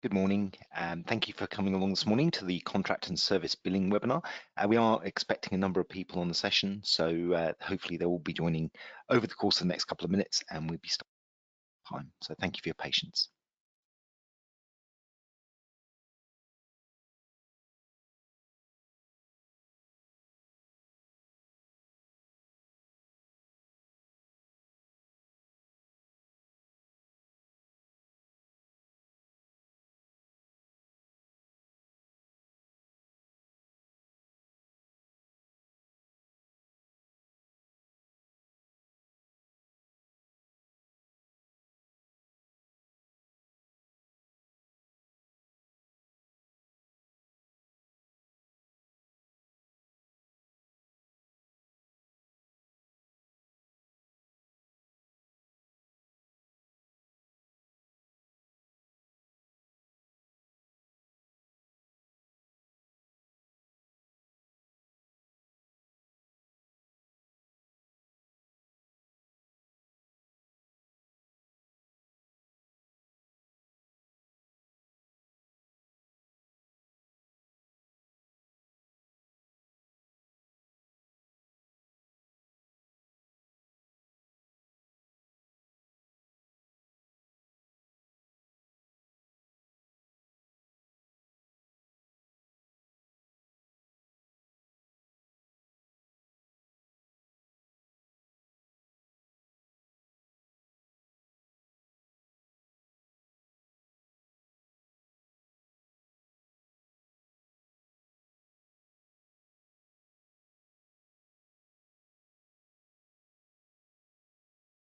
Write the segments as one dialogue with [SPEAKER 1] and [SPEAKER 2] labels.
[SPEAKER 1] Good morning. Thank you for coming along this morning to the contract and service billing webinar. We are expecting a number of people on the session, so hopefully they will be joining over the course of the next couple of minutes and we'll be starting on time. So thank you for your patience.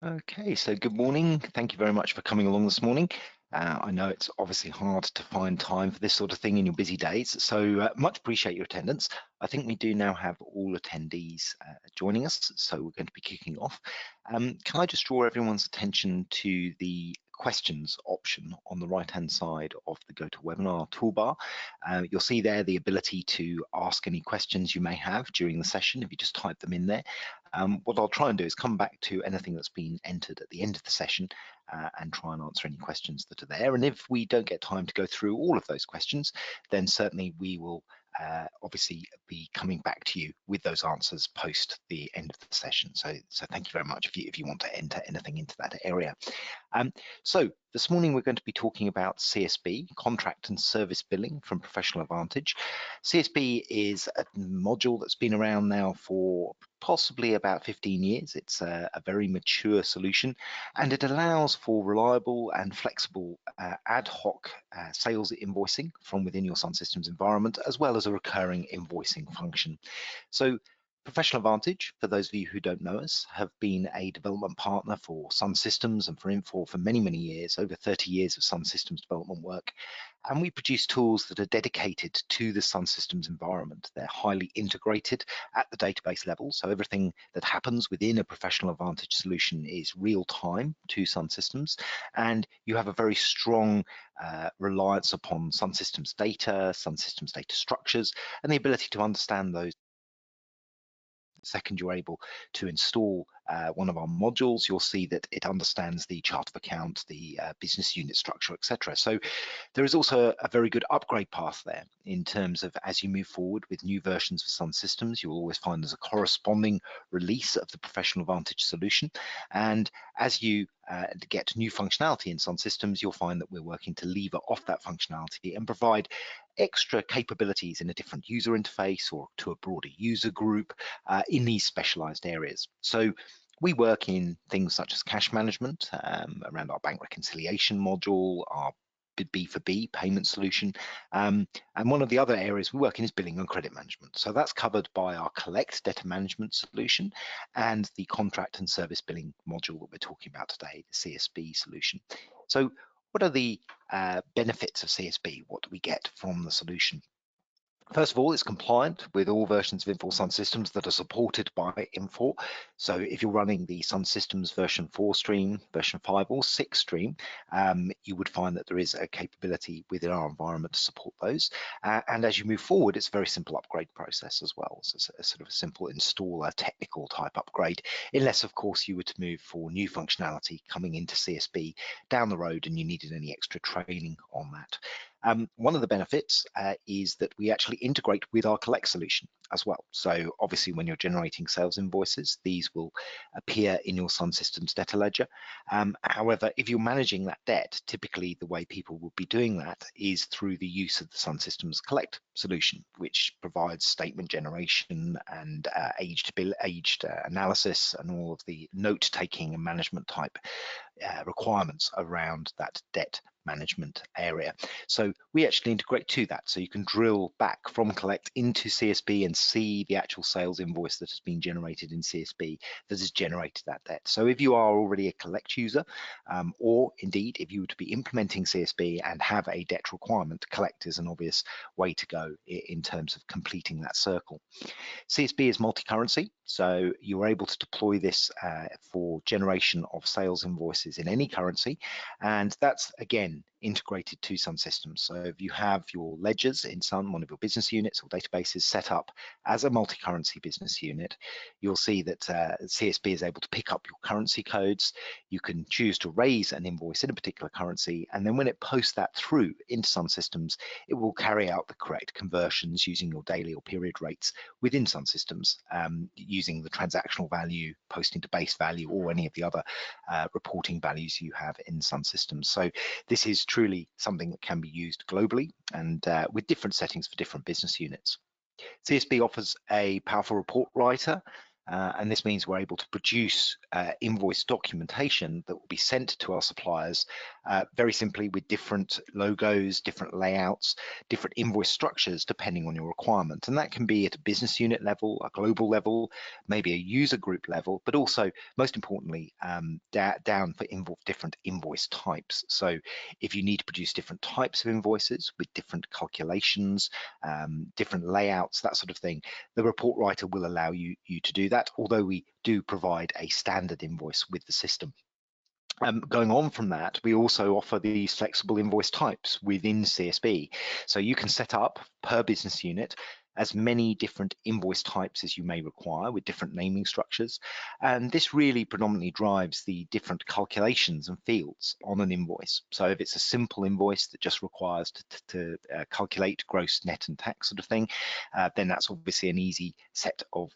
[SPEAKER 1] Okay, so good morning. Thank you very much for coming along this morning. I know it's obviously hard to find time for this sort of thing in your busy days, so much appreciate your attendance. I think we do now have all attendees joining us, so we're going to be kicking off. Can I just draw everyone's attention to the questions option on the right-hand side of the GoToWebinar toolbar? You'll see there the ability to ask any questions you may have during the session if you just type them in there. What I'll try and do is come back to anything that's been entered at the end of the session and try and answer any questions that are there. And if we don't get time to go through all of those questions, then certainly we will obviously be coming back to you with those answers post the end of the session. So thank you very much if you want to enter anything into that area. So this morning we're going to be talking about CSB, Contract and Service Billing from Professional Advantage. CSB is a module that's been around now for possibly about 15 years. It's a very mature solution, and it allows for reliable and flexible ad hoc sales invoicing from within your SunSystems environment, as well as a recurring invoicing function. So Professional Advantage, for those of you who don't know us, have been a development partner for SunSystems and for Infor for many, many years, over 30 years of SunSystems development work. And we produce tools that are dedicated to the SunSystems environment. They're highly integrated at the database level. So everything that happens within a Professional Advantage solution is real time to SunSystems. And you have a very strong reliance upon SunSystems data structures, and the ability to understand those. Second, you're able to install one of our modules, you'll see that it understands the chart of account, the business unit structure, etc. So there is also a very good upgrade path there in terms of as you move forward with new versions of SunSystems, you'll always find there's a corresponding release of the Professional Advantage solution. And as you get new functionality in SunSystems, you'll find that we're working to lever off that functionality and provide extra capabilities in a different user interface or to a broader user group in these specialized areas. So we work in things such as cash management, around our bank reconciliation module, our B4B payment solution. And one of the other areas we work in is billing and credit management. So that's covered by our collect data management solution and the contract and service billing module that we're talking about today, the CSB solution. So what are the benefits of CSB? What do we get from the solution? First of all, it's compliant with all versions of Infor SunSystems that are supported by Infor. So if you're running the SunSystems version 4 stream, version 5 or 6 stream, you would find that there is a capability within our environment to support those. And as you move forward, it's a very simple upgrade process as well. So it's a sort of a simple installer technical type upgrade, unless of course you were to move for new functionality coming into CSB down the road and you needed any extra training on that. One of the benefits is that we actually integrate with our collect solution as well. So obviously when you're generating sales invoices, these will appear in your SunSystems debtor ledger. However, if you're managing that debt, typically the way people will be doing that is through the use of the SunSystems collect solution, which provides statement generation and aged analysis and all of the note taking and management type requirements around that debt management area. So we actually integrate to that. So you can drill back from collect into CSB and see the actual sales invoice that has been generated in CSB that has generated that debt. So if you are already a collect user, or indeed if you were to be implementing CSB and have a debt requirement, collect is an obvious way to go in terms of completing that circle. CSB is multi-currency, so you're able to deploy this for generation of sales invoices in any currency, and that's again integrated to SunSystems. So if you have your ledgers in one of your business units or databases set up as a multi-currency business unit, you'll see that CSB is able to pick up your currency codes. You can choose to raise an invoice in a particular currency, and then when it posts that through into SunSystems, it will carry out the correct conversions using your daily or period rates within SunSystems, using the transactional value, posting to base value, or any of the other reporting values you have in SunSystems. So this is truly something that can be used globally and with different settings for different business units. CSB offers a powerful report writer, and this means we're able to produce invoice documentation that will be sent to our suppliers very simply with different logos, different layouts, different invoice structures depending on your requirement. And that can be at a business unit level, a global level, maybe a user group level, but also most importantly down for different invoice types. So if you need to produce different types of invoices with different calculations, different layouts, that sort of thing, the report writer will allow you to do that, although we do provide a standard invoice with the system. Going on from that, we also offer these flexible invoice types within CSB. So you can set up per business unit as many different invoice types as you may require with different naming structures. And this really predominantly drives the different calculations and fields on an invoice. So if it's a simple invoice that just requires to calculate gross, net and tax sort of thing, then that's obviously an easy set of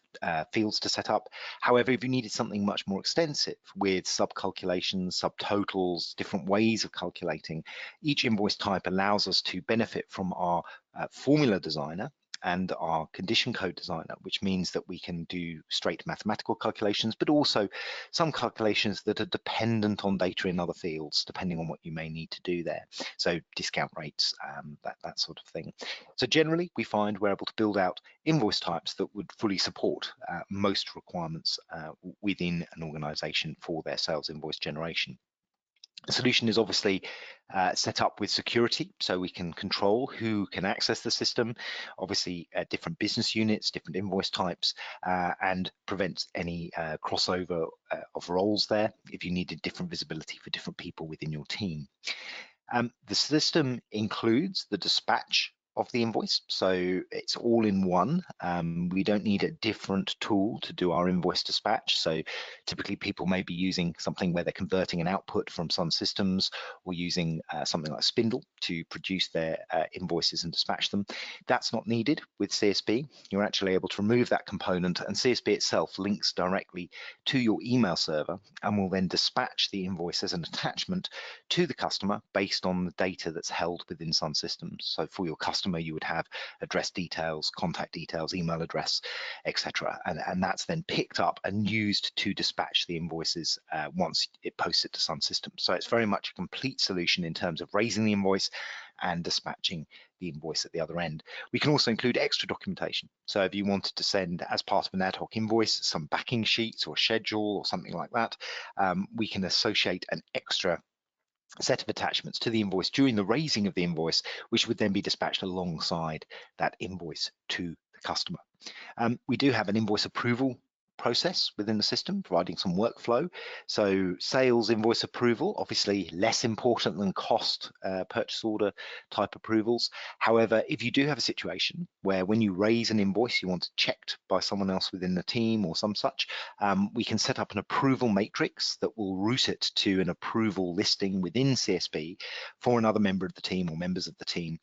[SPEAKER 1] fields to set up. However, if you needed something much more extensive with sub-calculations, subtotals, different ways of calculating, each invoice type allows us to benefit from our formula designer and our condition code designer, which means that we can do straight mathematical calculations, but also some calculations that are dependent on data in other fields, depending on what you may need to do there. So discount rates, that sort of thing. So generally, we find we're able to build out invoice types that would fully support most requirements within an organization for their sales invoice generation. The solution is obviously set up with security, so we can control who can access the system, obviously different business units, different invoice types, and prevents any crossover of roles there if you needed different visibility for different people within your team. The system includes the dispatch of the invoice, so it's all in one. We don't need a different tool to do our invoice dispatch. So typically people may be using something where they're converting an output from SunSystems or using something like Spindle to produce their invoices and dispatch them. That's not needed with CSB. You're actually able to remove that component, and CSB itself links directly to your email server and will then dispatch the invoice as an attachment to the customer based on the data that's held within SunSystems. So for your customer, you would have address details, contact details, email address, etc. And that's then picked up and used to dispatch the invoices once it posts it to SunSystems. So it's very much a complete solution in terms of raising the invoice and dispatching the invoice at the other end. We can also include extra documentation. So if you wanted to send, as part of an ad hoc invoice, some backing sheets or schedule or something like that, we can associate an extra set of attachments to the invoice during the raising of the invoice, which would then be dispatched alongside that invoice to the customer. We do have an invoice approval process within the system, providing some workflow. So sales invoice approval, obviously less important than cost purchase order type approvals. However, if you do have a situation where when you raise an invoice, you want it checked by someone else within the team or some such, we can set up an approval matrix that will route it to an approval listing within CSB for another member of the team or members of the team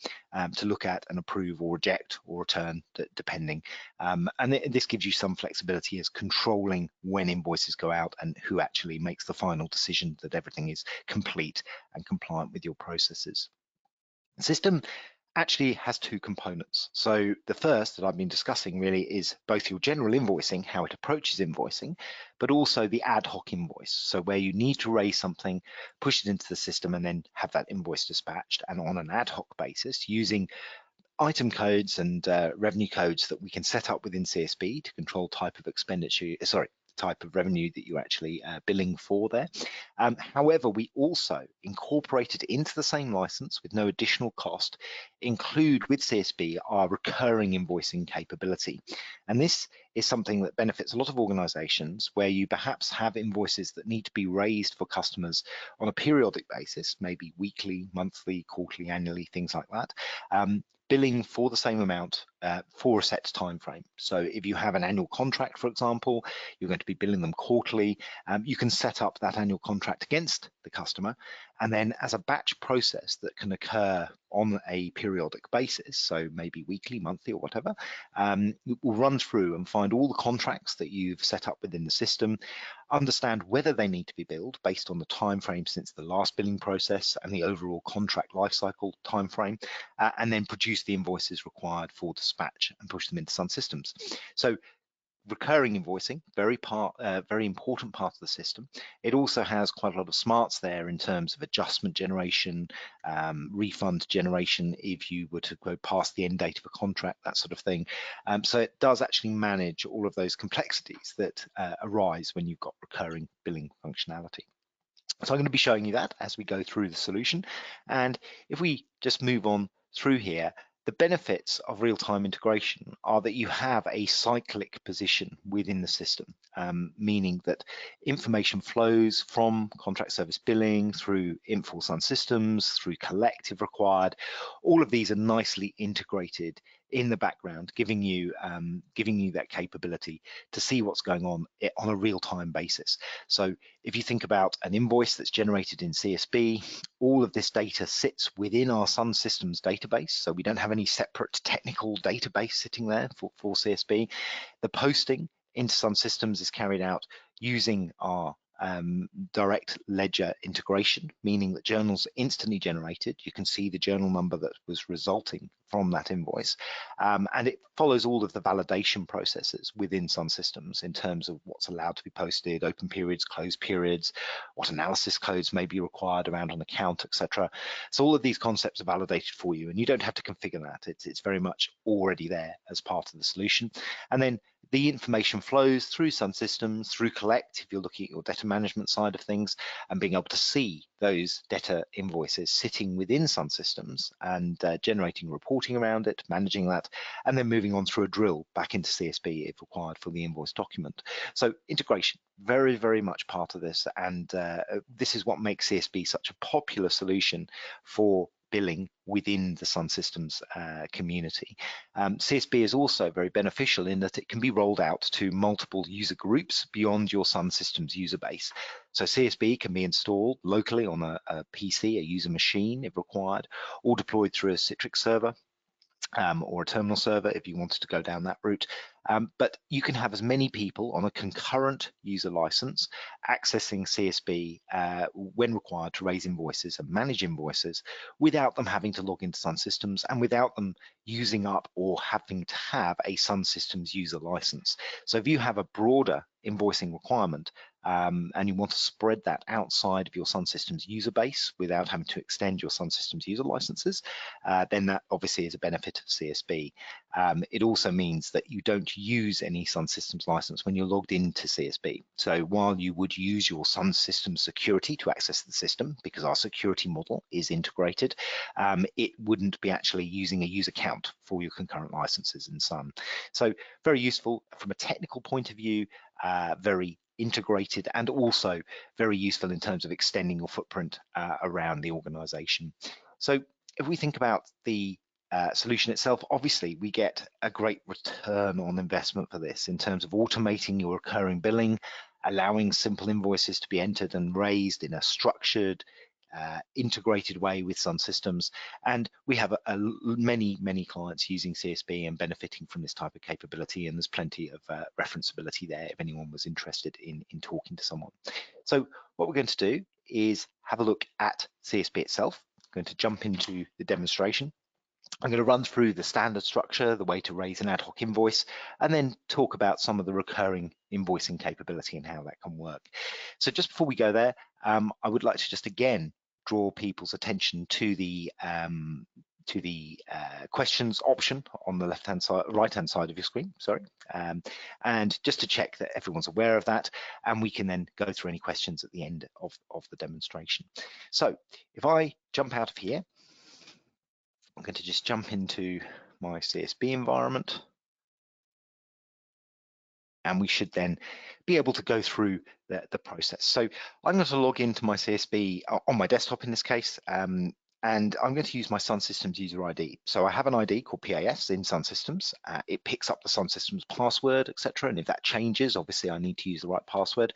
[SPEAKER 1] to look at and approve or reject or return, depending. And this gives you some flexibility as controlling when invoices go out and who actually makes the final decision that everything is complete and compliant with your processes. The system actually has two components. So the first that I've been discussing really is both your general invoicing, how it approaches invoicing, but also the ad hoc invoice. So where you need to raise something, push it into the system, and then have that invoice dispatched, and on an ad hoc basis using item codes and revenue codes that we can set up within CSB to control type of expenditure, type of revenue that you're actually billing for there. However, we also incorporated into the same license with no additional cost, include with CSB our recurring invoicing capability. And this is something that benefits a lot of organizations where you perhaps have invoices that need to be raised for customers on a periodic basis, maybe weekly, monthly, quarterly, annually, things like that. Billing for the same amount for a set time frame. So if you have an annual contract, for example, you're going to be billing them quarterly. You can set up that annual contract against the customer, and then as a batch process that can occur on a periodic basis, so maybe weekly, monthly, or whatever, we'll run through and find all the contracts that you've set up within the system, understand whether they need to be billed based on the time frame since the last billing process and the overall contract lifecycle time frame, and then produce the invoices required for dispatch and push them into SunSystems. So recurring invoicing, very important part of the system. It also has quite a lot of smarts there in terms of adjustment generation, refund generation if you were to go past the end date of a contract, that sort of thing. So it does actually manage all of those complexities that arise when you've got recurring billing functionality. So I'm going to be showing you that as we go through the solution. And if we just move on through here, the benefits of real-time integration are that you have a cyclic position within the system, meaning that information flows from contract service billing through Infor SunSystems, through collect if required. All of these are nicely integrated in the background, giving you that capability to see what's going on a real-time basis. So if you think about an invoice that's generated in CSB, all of this data sits within our SunSystems database. So we don't have any separate technical database sitting there for CSB. The posting into SunSystems is carried out using our direct ledger integration, meaning that journals are instantly generated. You can see the journal number that was resulting from that invoice, and it follows all of the validation processes within SunSystems in terms of what's allowed to be posted, open periods, closed periods, what analysis codes may be required around an account, etc. So all of these concepts are validated for you, and you don't have to configure that. It's very much already there as part of the solution. And then the information flows through SunSystems, through collect, if you're looking at your debtor management side of things, and being able to see those debtor invoices sitting within SunSystems and generating reporting around it, managing that, and then moving on through a drill back into CSB if required for the invoice document. So integration, very, very much part of this, and this is what makes CSB such a popular solution for billing within the SunSystems community. CSB is also very beneficial in that it can be rolled out to multiple user groups beyond your SunSystems user base. So CSB can be installed locally on a PC, a user machine if required, or deployed through a Citrix server, or a terminal server if you wanted to go down that route. But you can have as many people on a concurrent user license accessing CSB when required to raise invoices and manage invoices without them having to log into SunSystems and without them using up or having to have a SunSystems user license. So if you have a broader invoicing requirement and you want to spread that outside of your SunSystems user base without having to extend your SunSystems user licenses, then that obviously is a benefit of CSB. It also means that you don't to use any SunSystems license when you're logged into CSB. So while you would use your SunSystems security to access the system, because our security model is integrated, it wouldn't be actually using a user account for your concurrent licenses in Sun. So very useful from a technical point of view, very integrated, and also very useful in terms of extending your footprint around the organization. So if we think about the solution itself, obviously we get a great return on investment for this in terms of automating your recurring billing, allowing simple invoices to be entered and raised in a structured, integrated way with SunSystems. And we have many clients using CSB and benefiting from this type of capability, and there's plenty of referenceability there if anyone was interested in talking to someone. So what we're going to do is have a look at CSB itself. I'm going to jump into the demonstration. I'm going to run through the standard structure, the way to raise an ad hoc invoice, and then talk about some of the recurring invoicing capability and how that can work. So just before we go there, I would like to just again draw people's attention to the questions option on the left-hand side, right-hand side of your screen, sorry, and just to check that everyone's aware of that, and we can then go through any questions at the end of the demonstration. So if I jump out of here, I'm going to just jump into my CSB environment, and we should then be able to go through the process. So I'm going to log into my CSB on my desktop in this case, and I'm going to use my SunSystems user ID. So I have an ID called PAS in SunSystems. It picks up the SunSystems password, etc. And if that changes, obviously I need to use the right password.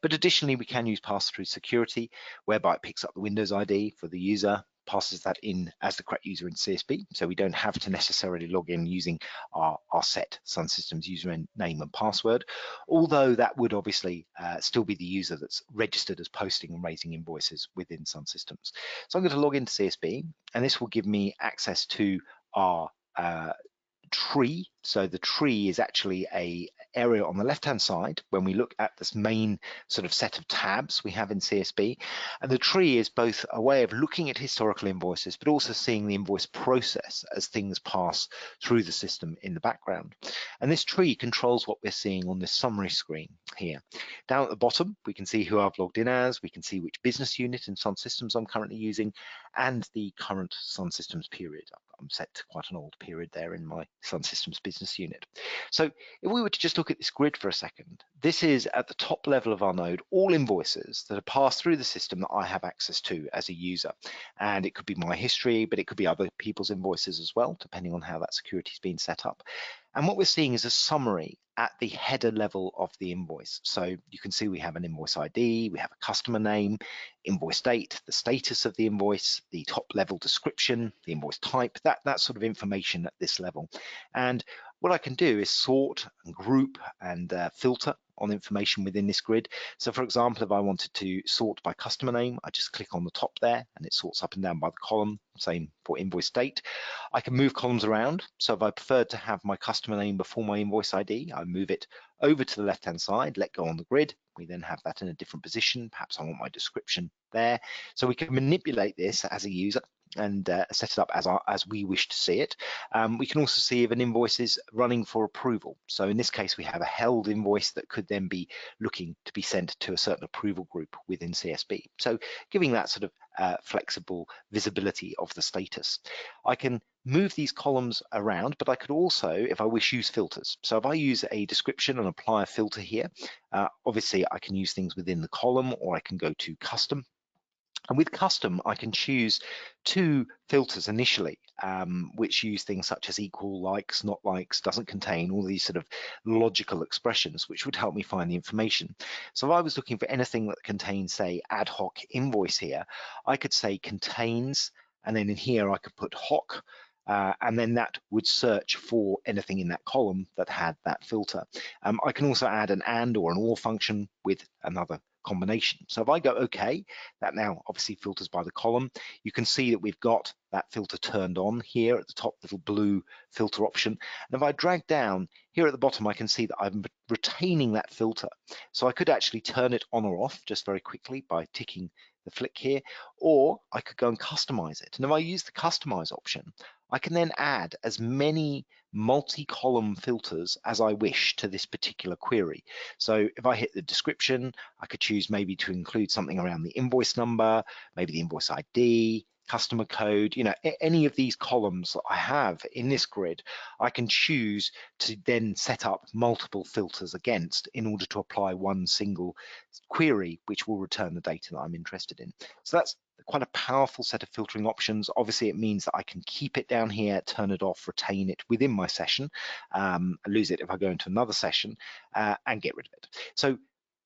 [SPEAKER 1] But additionally, we can use pass-through security, whereby it picks up the Windows ID for the user, passes that in as the correct user in CSB, so we don't have to necessarily log in using our set SunSystems username and password, although that would obviously still be the user that's registered as posting and raising invoices within SunSystems. So I'm going to log into CSB, and this will give me access to our tree. So the tree is actually a area on the left hand side when we look at this main sort of set of tabs we have in CSB, and the tree is both a way of looking at historical invoices but also seeing the invoice process as things pass through the system in the background. And this tree controls what we're seeing on this summary screen here. Down at the bottom we can see who I've logged in as, we can see which business unit in SunSystems I'm currently using, and the current SunSystems period. I'm set to quite an old period there in my SunSystems business unit. So if we were to just look at this grid for a second, this is at the top level of our node, all invoices that are passed through the system that I have access to as a user. And it could be my history, but it could be other people's invoices as well, depending on how that security has been set up. And what we're seeing is a summary at the header level of the invoice. So you can see we have an invoice ID, we have a customer name, invoice date, the status of the invoice, the top level description, the invoice type, that sort of information at this level. And what I can do is sort and group and filter on information within this grid. So for example, if I wanted to sort by customer name, I just click on the top there and it sorts up and down by the column, same for invoice date. I can move columns around. So if I preferred to have my customer name before my invoice ID, I move it over to the left-hand side, let go on the grid. We then have that in a different position. Perhaps I want my description there. So we can manipulate this as a user and set it up as we wish to see it. We can also see if an invoice is running for approval. So in this case, we have a held invoice that could then be looking to be sent to a certain approval group within CSB. So giving that sort of flexible visibility of the status. I can move these columns around, but I could also, if I wish, use filters. So if I use a description and apply a filter here, obviously I can use things within the column, or I can go to custom. And with custom, I can choose two filters initially, which use things such as equal, likes, not likes, doesn't contain, all these sort of logical expressions, which would help me find the information. So if I was looking for anything that contains, say, ad hoc invoice here, I could say contains, and then in here I could put hoc, and then that would search for anything in that column that had that filter. I can also add an and or an or function with another combination. So if I go OK, that now obviously filters by the column. You can see that we've got that filter turned on here at the top, little blue filter option. And if I drag down here at the bottom, I can see that I'm retaining that filter. So I could actually turn it on or off just very quickly by ticking the flick here, or I could go and customize it. And if I use the customize option, I can then add as many multi-column filters as I wish to this particular query. So if I hit the description, I could choose maybe to include something around the invoice number, maybe the invoice ID, customer code, any of these columns that I have in this grid, I can choose to then set up multiple filters against in order to apply one single query, which will return the data that I'm interested in. So that's quite a powerful set of filtering options. Obviously, it means that I can keep it down here, turn it off, retain it within my session, lose it if I go into another session, and get rid of it. So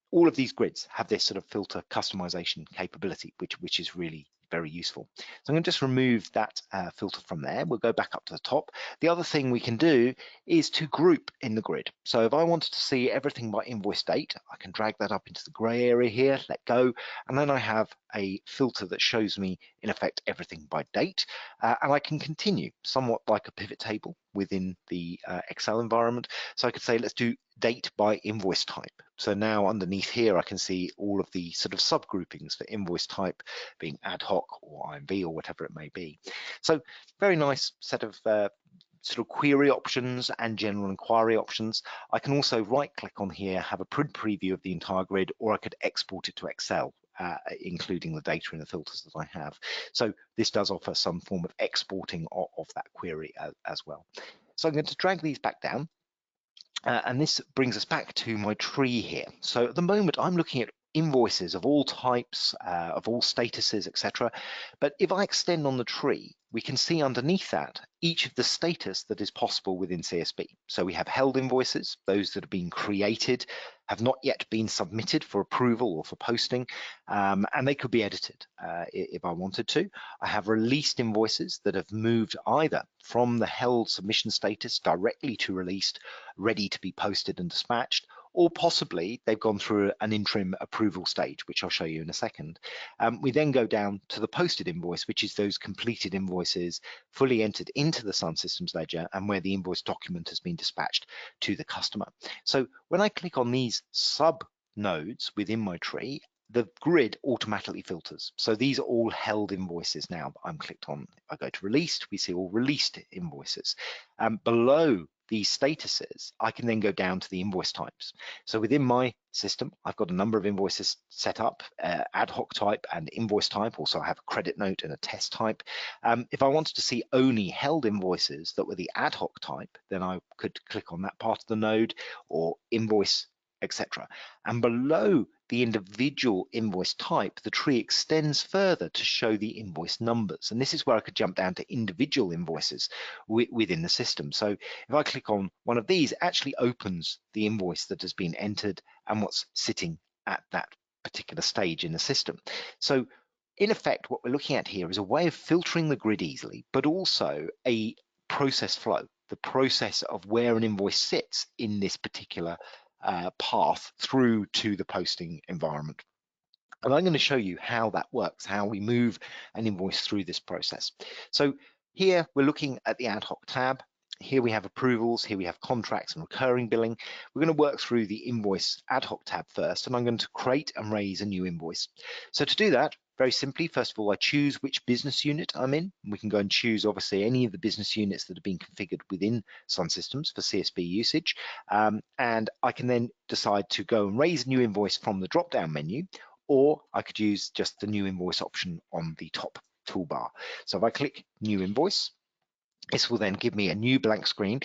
[SPEAKER 1] all of these grids have this sort of filter customization capability, which is really very useful. So I'm going to just remove that filter from there. We'll go back up to the top. The other thing we can do is to group in the grid. So if I wanted to see everything by invoice date, I can drag that up into the gray area here, let go, and then I have a filter that shows me, in effect, everything by date. And I can continue, somewhat like a pivot table within the Excel environment. So I could say, let's do date by invoice type. So now underneath here, I can see all of the sort of subgroupings for invoice type being ad hoc or IMV or whatever it may be. So very nice set of sort of query options and general inquiry options. I can also right click on here, have a print preview of the entire grid, or I could export it to Excel, including the data and the filters that I have. So this does offer some form of exporting of that query as well. So I'm going to drag these back down. And this brings us back to my tree here. So at the moment, I'm looking at invoices of all types, of all statuses, etc. But if I extend on the tree, we can see underneath that each of the status that is possible within CSB. So we have held invoices, those that have been created, have not yet been submitted for approval or for posting, and they could be edited if I wanted to. I have released invoices that have moved either from the held submission status directly to released, ready to be posted and dispatched, or possibly they've gone through an interim approval stage, which I'll show you in a second. We then go down to the posted invoice, which is those completed invoices fully entered into the SunSystems ledger and where the invoice document has been dispatched to the customer. So when I click on these sub nodes within my tree, the grid automatically filters. So these are all held invoices now that I'm clicked on. I go to released, we see all released invoices. Below these statuses, I can then go down to the invoice types. So within my system, I've got a number of invoices set up, ad hoc type and invoice type. Also, I have a credit note and a test type. If I wanted to see only held invoices that were the ad hoc type, then I could click on that part of the node, or invoice, etc. And below the individual invoice type, the tree extends further to show the invoice numbers. And this is where I could jump down to individual invoices within the system. So if I click on one of these, it actually opens the invoice that has been entered and what's sitting at that particular stage in the system. So in effect, what we're looking at here is a way of filtering the grid easily, but also a process flow, the process of where an invoice sits in this particular path through to the posting environment. And I'm going to show you how that works, how we move an invoice through this process. So here we're looking at the ad hoc tab. Here we have approvals, here we have contracts and recurring billing. We're going to work through the invoice ad hoc tab first, and I'm going to create and raise a new invoice. So to do that, very simply, first of all, I choose which business unit I'm in. We can go and choose, obviously, any of the business units that have been configured within SunSystems for CSB usage. And I can then decide to go and raise a new invoice from the drop-down menu, or I could use just the new invoice option on the top toolbar. So if I click new invoice, this will then give me a new blank screen,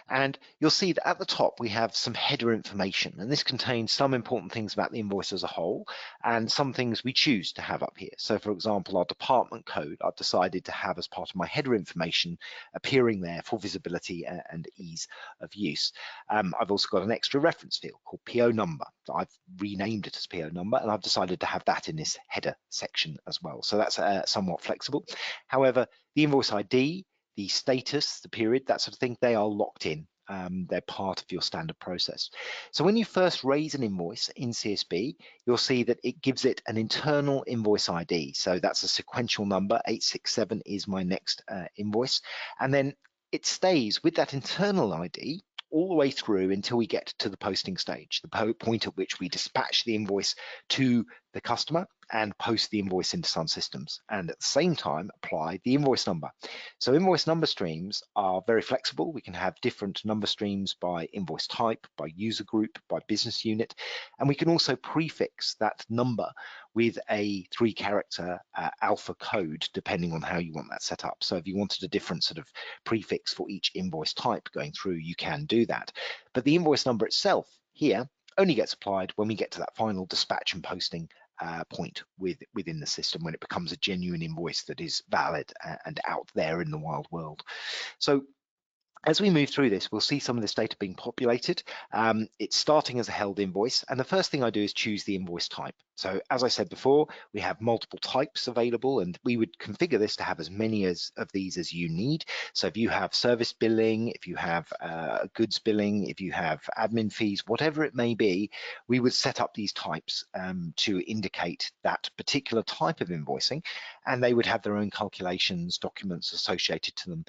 [SPEAKER 1] and you'll see that at the top we have some header information, and this contains some important things about the invoice as a whole and some things we choose to have up here. So for example, our department code I've decided to have as part of my header information appearing there for visibility and ease of use. I've also got an extra reference field called PO number. I've renamed it as PO number, and I've decided to have that in this header section as well. So that's somewhat flexible. However, the invoice ID, the status, the period, that sort of thing, they are locked in. They're part of your standard process. So when you first raise an invoice in CSB, you'll see that it gives it an internal invoice ID. So that's a sequential number, 867 is my next invoice. And then it stays with that internal ID all the way through until we get to the posting stage, the point at which we dispatch the invoice to the customer and post the invoice into SunSystems, and at the same time apply the invoice number. So invoice number streams are very flexible. We can have different number streams by invoice type, by user group, by business unit, and we can also prefix that number with a 3-character alpha code depending on how you want that set up. So if you wanted a different sort of prefix for each invoice type going through, you can do that. But the invoice number itself here only gets applied when we get to that final dispatch and posting point within the system, when it becomes a genuine invoice that is valid and out there in the wild world. So as we move through this, we'll see some of this data being populated. It's starting as a held invoice, and the first thing I do is choose the invoice type. So as I said before, we have multiple types available, and we would configure this to have as many of these as you need. So if you have service billing, if you have goods billing, if you have admin fees, whatever it may be, we would set up these types to indicate that particular type of invoicing, and they would have their own calculations, documents associated to them,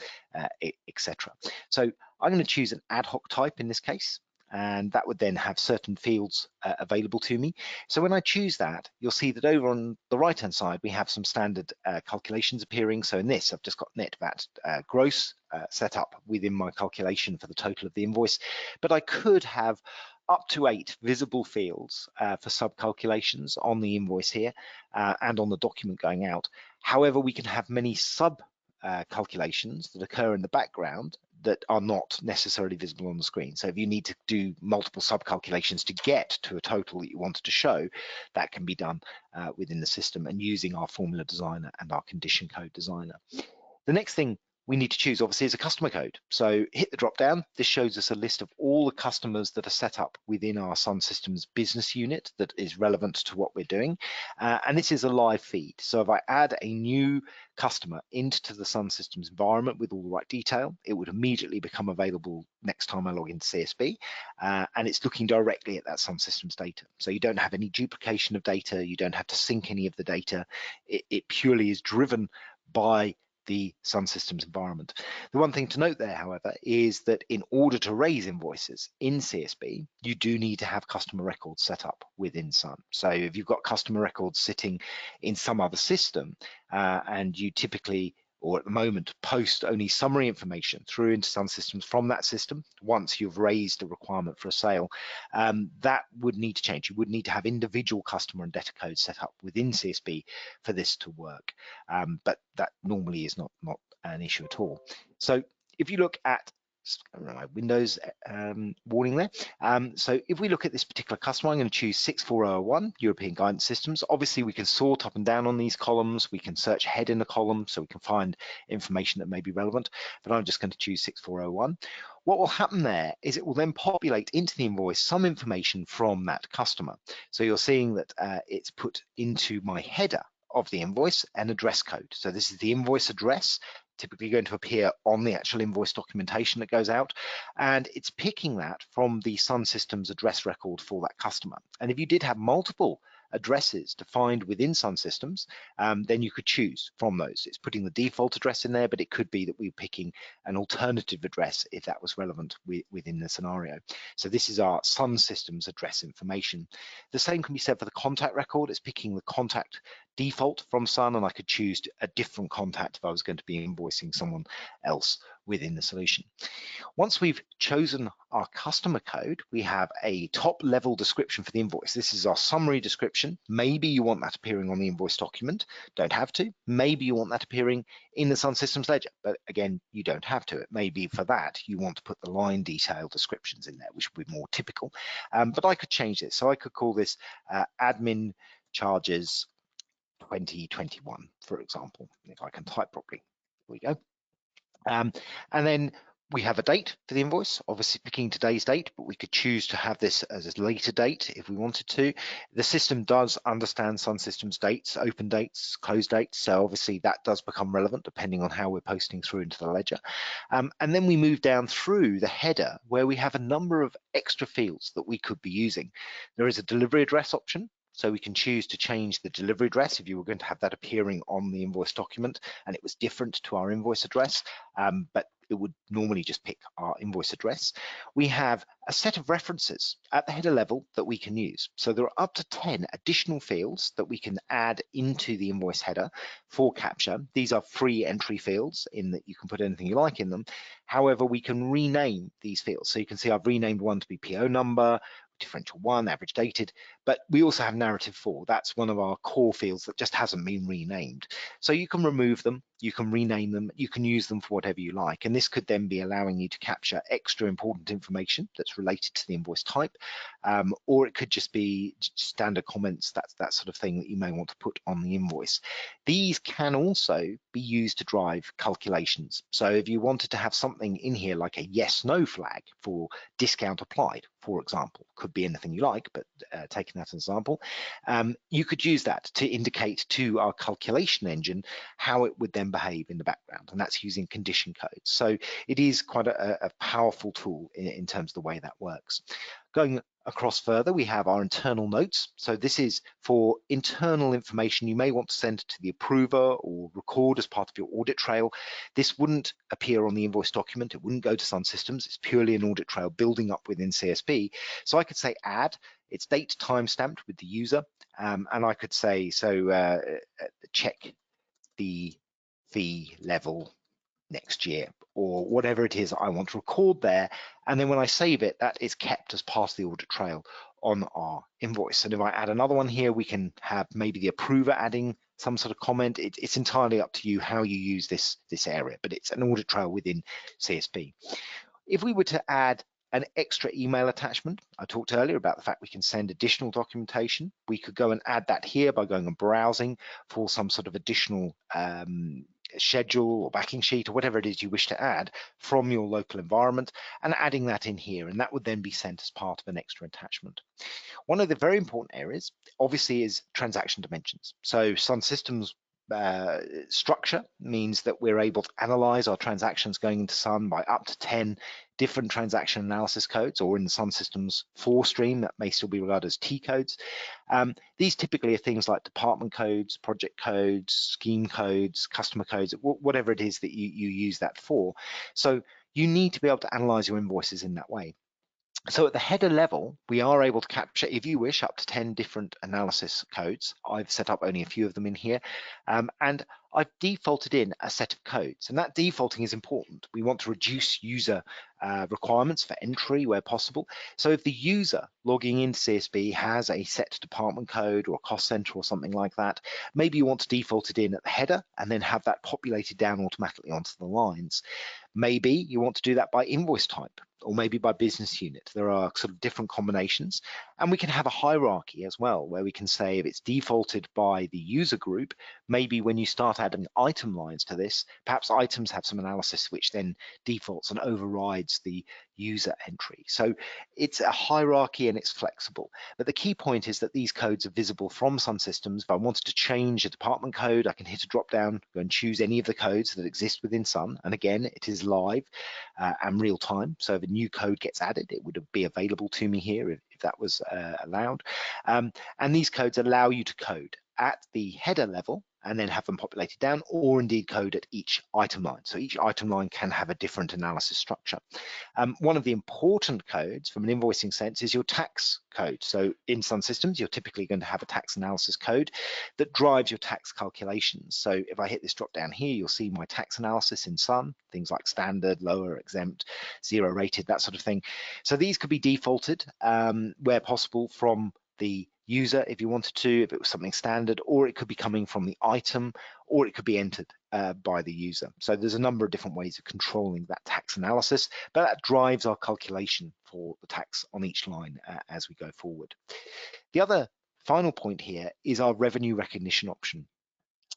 [SPEAKER 1] etc. So I'm going to choose an ad hoc type in this case, and that would then have certain fields available to me. So when I choose that, you'll see that over on the right hand side we have some standard calculations appearing. So in this, I've just got net VAT gross set up within my calculation for the total of the invoice, but I could have up to 8 visible fields for sub-calculations on the invoice here and on the document going out. However, we can have many sub calculations that occur in the background that are not necessarily visible on the screen. So if you need to do multiple sub-calculations to get to a total that you wanted to show, that can be done within the system and using our formula designer and our condition code designer. The next thing we need to choose obviously is a customer code. So hit the drop down. This shows us a list of all the customers that are set up within our SunSystems business unit that is relevant to what we're doing. And this is a live feed. So if I add a new customer into the SunSystems environment with all the right detail, it would immediately become available next time I log into CSB. And it's looking directly at that SunSystems data. So you don't have any duplication of data. You don't have to sync any of the data. It purely is driven by the SunSystems environment. The one thing to note there, however, is that in order to raise invoices in CSB, you do need to have customer records set up within Sun. So if you've got customer records sitting in some other system and you typically, or at the moment, post only summary information through into SunSystems from that system, once you've raised a requirement for a sale, that would need to change. You would need to have individual customer and debtor codes set up within CSB for this to work. But that normally is not an issue at all. So if you look at my Windows warning there. So if we look at this particular customer, I'm going to choose 64001 European Guidance Systems. Obviously, we can sort up and down on these columns. We can search ahead in a column so we can find information that may be relevant, but I'm just going to choose 6401. What will happen there is it will then populate into the invoice some information from that customer. So you're seeing that it's put into my header of the invoice an address code. So this is the invoice address, typically going to appear on the actual invoice documentation that goes out, and it's picking that from the SunSystems address record for that customer. And if you did have multiple addresses defined within SunSystems, then you could choose from those. It's putting the default address in there, but it could be that we're picking an alternative address if that was relevant within the scenario. So this is our SunSystems address information. The same can be said for the contact record. It's picking the contact default from Sun, and I could choose a different contact if I was going to be invoicing someone else within the solution. Once we've chosen our customer code, we have a top level description for the invoice. This is our summary description. Maybe you want that appearing on the invoice document. Don't have to. Maybe you want that appearing in the SunSystems ledger, but again, you don't have to. It may be for that you want to put the line detail descriptions in there, which would be more typical. But I could change this. So I could call this admin charges 2021, for example, if I can type properly. Here we go. And then we have a date for the invoice, obviously picking today's date, but we could choose to have this as a later date if we wanted to. The system does understand SunSystems dates, open dates, close dates, so obviously that does become relevant depending on how we're posting through into the ledger. And then we move down through the header where we have a number of extra fields that we could be using. There is a delivery address option So we can choose to change the delivery address if you were going to have that appearing on the invoice document and it was different to our invoice address, but it would normally just pick our invoice address. We have a set of references at the header level that we can use. So there are up to 10 additional fields that we can add into the invoice header for capture. These are free entry fields in that you can put anything you like in them. However, we can rename these fields. So you can see I've renamed one to be PO number, differential 1, average dated, but we also have narrative 4. That's one of our core fields that just hasn't been renamed. So you can remove them, you can rename them, you can use them for whatever you like. And this could then be allowing you to capture extra important information that's related to the invoice type, or it could just be standard comments, that sort of thing that you may want to put on the invoice. These can also be used to drive calculations. So if you wanted to have something in here like a yes/no flag for discount applied, for example, could be anything you like, but taking that as an example, you could use that to indicate to our calculation engine how it would then behave in the background, and that's using condition codes. So it is quite a powerful tool in terms of the way that works. Going across further, we have our internal notes. So this is for internal information you may want to send to the approver or record as part of your audit trail. This wouldn't appear on the invoice document. It wouldn't go to SunSystems. It's purely an audit trail building up within CSB. So I could say add, it's date time stamped with the user. And I could say, so check the fee level next year, or whatever it is I want to record there. And then when I save it, that is kept as part of the audit trail on our invoice. And if I add another one here, we can have maybe the approver adding some sort of comment. It's entirely up to you how you use this area, but it's an audit trail within CSB. If we were to add an extra email attachment, I talked earlier about the fact we can send additional documentation. We could go and add that here by going and browsing for some sort of additional schedule or backing sheet or whatever it is you wish to add from your local environment, and adding that in here, and that would then be sent as part of an extra attachment. One of the very important areas obviously is transaction dimensions. So SunSystems structure means that we're able to analyze our transactions going into Sun by up to 10 different transaction analysis codes, or in the SunSystems 4 stream, that may still be regarded as T codes. These typically are things like department codes, project codes, scheme codes, customer codes, whatever it is that you use that for. So you need to be able to analyze your invoices in that way. So at the header level, we are able to capture, if you wish, up to 10 different analysis codes. I've set up only a few of them in here, and I've defaulted in a set of codes, and that defaulting is important. We want to reduce user requirements for entry where possible. So if the user logging into CSB has a set department code or a cost center or something like that, maybe you want to default it in at the header and then have that populated down automatically onto the lines. Maybe you want to do that by invoice type, or maybe by business unit. There are sort of different combinations, and we can have a hierarchy as well, where we can say if it's defaulted by the user group, maybe when you start adding item lines to this, perhaps items have some analysis which then defaults and overrides the user entry. So it's a hierarchy and it's flexible. But the key point is that these codes are visible from SunSystems. If I wanted to change a department code, I can hit a drop down, go and choose any of the codes that exist within Sun. And again, it is live and real time. So if a new code gets added, it would be available to me here if that was allowed. And these codes allow you to code at the header level and then have them populated down, or indeed code at each item line. So each item line can have a different analysis structure. One of the important codes from an invoicing sense is your tax code. So in SunSystems, you're typically going to have a tax analysis code that drives your tax calculations. So if I hit this drop down here, you'll see my tax analysis in Sun, things like standard, lower, exempt, zero rated, that sort of thing. So these could be defaulted where possible from the user if you wanted to, if it was something standard, or it could be coming from the item, or it could be entered by the user. So there's a number of different ways of controlling that tax analysis, but that drives our calculation for the tax on each line as we go forward. The other final point here is our revenue recognition option.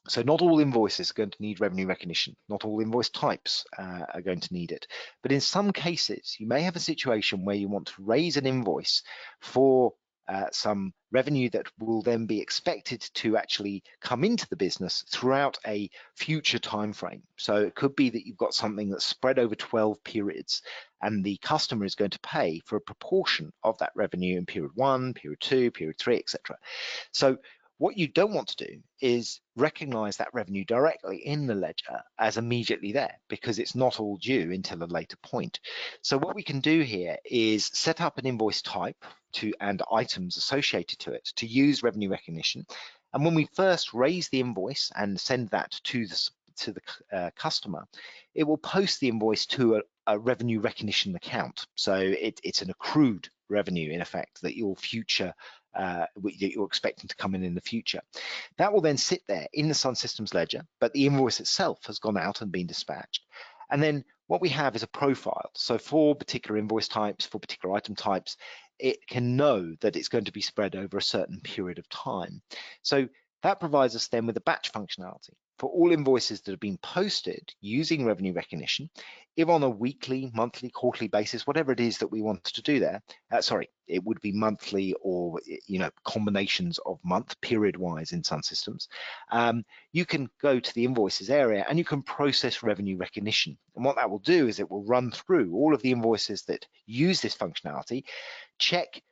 [SPEAKER 1] So not all invoices are going to need revenue recognition. Not all invoice types are going to need it. But in some cases, you may have a situation where you want to raise an invoice for some revenue that will then be expected to actually come into the business throughout a future time frame. So it could be that you've got something that's spread over 12 periods, and the customer is going to pay for a proportion of that revenue in period 1, period 2, period 3, etc. So what you don't want to do is recognize that revenue directly in the ledger as immediately there, because it's not all due until a later point. So what we can do here is set up an invoice type and items associated to it to use revenue recognition. And when we first raise the invoice and send that to the customer, it will post the invoice to a revenue recognition account. So it's an accrued revenue, in effect, that your future that you're expecting to come in the future. That will then sit there in the SunSystems ledger, but the invoice itself has gone out and been dispatched. And then what we have is a profile. So for particular invoice types, for particular item types, it can know that it's going to be spread over a certain period of time. So that provides us then with a batch functionality. For all invoices that have been posted using revenue recognition, if on a weekly, monthly, quarterly basis, whatever it is that we want to do there, it would be monthly or combinations of month, period-wise in SunSystems. You can go to the invoices area and you can process revenue recognition. And what that will do is it will run through all of the invoices that use this functionality, check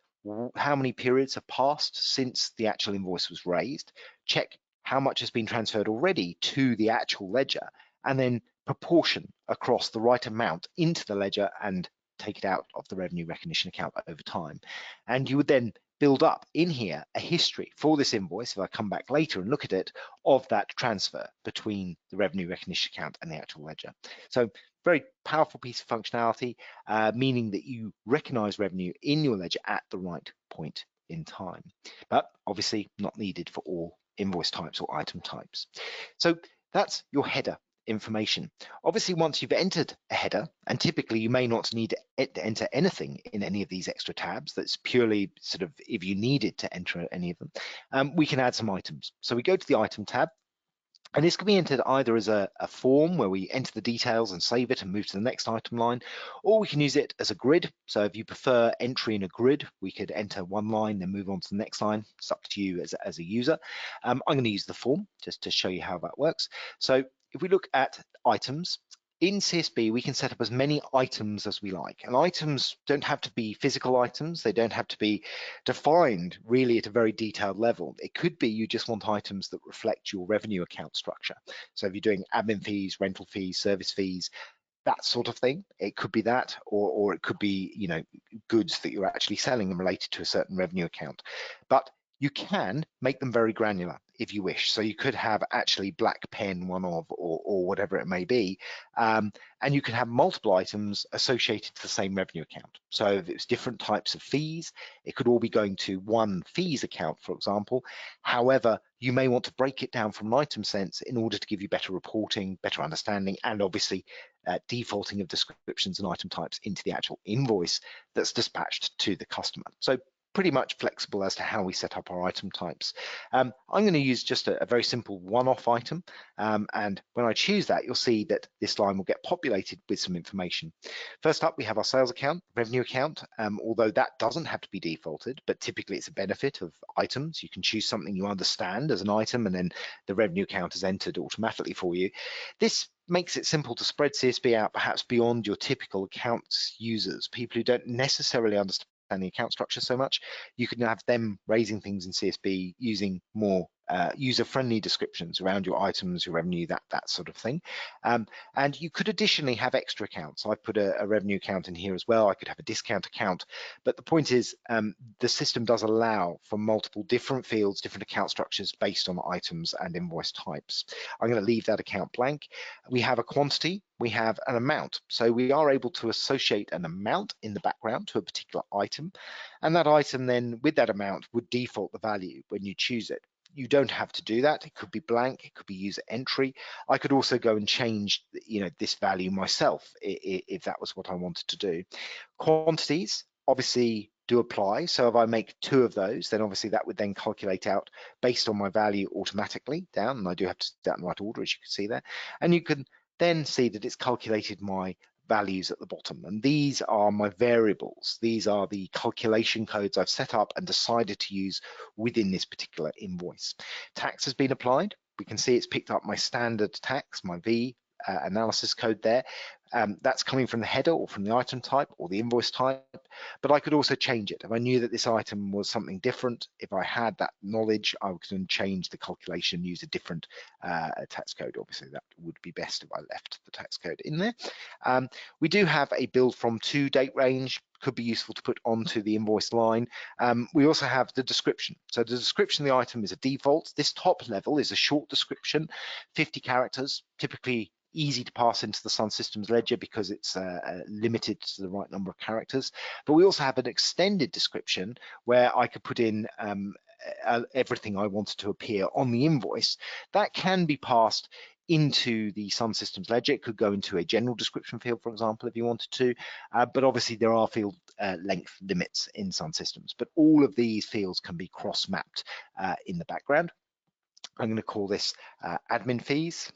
[SPEAKER 1] how many periods have passed since the actual invoice was raised, check how much has been transferred already to the actual ledger, and then proportion across the right amount into the ledger and take it out of the revenue recognition account over time. And you would then build up in here a history for this invoice, if I come back later and look at it, of that transfer between the revenue recognition account and the actual ledger. So very powerful piece of functionality, meaning that you recognize revenue in your ledger at the right point in time, but obviously not needed for all invoice types or item types. So that's your header information. Obviously, once you've entered a header, and typically you may not need to enter anything in any of these extra tabs, that's purely sort of if you needed to enter any of them, we can add some items. So we go to the item tab, and this can be entered either as a form where we enter the details and save it and move to the next item line, or we can use it as a grid. So if you prefer entry in a grid, we could enter one line, then move on to the next line. It's up to you as a user. I'm going to use the form just to show you how that works. So if we look at items, in CSB, we can set up as many items as we like. And items don't have to be physical items. They don't have to be defined really at a very detailed level. It could be you just want items that reflect your revenue account structure. So if you're doing admin fees, rental fees, service fees, that sort of thing, it could be that, or it could be, goods that you're actually selling and related to a certain revenue account. But you can make them very granular if you wish. So you could have actually black pen one of, or whatever it may be, and you can have multiple items associated to the same revenue account. So if it's different types of fees, it could all be going to one fees account, for example. However, you may want to break it down from an item sense in order to give you better reporting, better understanding, and obviously defaulting of descriptions and item types into the actual invoice that's dispatched to the customer. So pretty much flexible as to how we set up our item types. I'm going to use just a very simple one-off item, and when I choose that, you'll see that this line will get populated with some information. First up, we have our sales account, revenue account, although that doesn't have to be defaulted, but typically it's a benefit of items. You can choose something you understand as an item, and then the revenue account is entered automatically for you. This makes it simple to spread CSB out perhaps beyond your typical accounts users, people who don't necessarily understand the account structure so much. You can have them raising things in CSB using more user-friendly descriptions around your items, your revenue, that sort of thing. And you could additionally have extra accounts. I've put a revenue account in here as well. I could have a discount account. But the point is, the system does allow for multiple different fields, different account structures based on items and invoice types. I'm going to leave that account blank. We have a quantity, we have an amount. So we are able to associate an amount in the background to a particular item. And that item then, with that amount, would default the value when you choose it. You don't have to do that. It could be blank, it could be user entry. I could also go and change, this value myself if that was what I wanted to do. Quantities obviously do apply. So if I make 2 of those, then obviously that would then calculate out based on my value automatically down, and I do have to do that in the right order, as you can see there. And you can then see that it's calculated my values at the bottom, and these are my variables. These are the calculation codes I've set up and decided to use within this particular invoice. Tax has been applied. We can see it's picked up my standard tax, my V analysis code there. That's coming from the header or from the item type or the invoice type, but I could also change it. If I knew that this item was something different, if I had that knowledge, I could change the calculation, use a different tax code. Obviously, that would be best if I left the tax code in there. We do have a build from to date range, could be useful to put onto the invoice line. We also have the description. So the description of the item is a default. This top level is a short description, 50 characters, typically easy to pass into the SunSystems ledger because it's limited to the right number of characters. But we also have an extended description where I could put in everything I wanted to appear on the invoice. That can be passed into the SunSystems ledger. It could go into a general description field, for example, if you wanted to, but obviously there are field length limits in SunSystems, but all of these fields can be cross-mapped in the background. I'm going to call this admin fees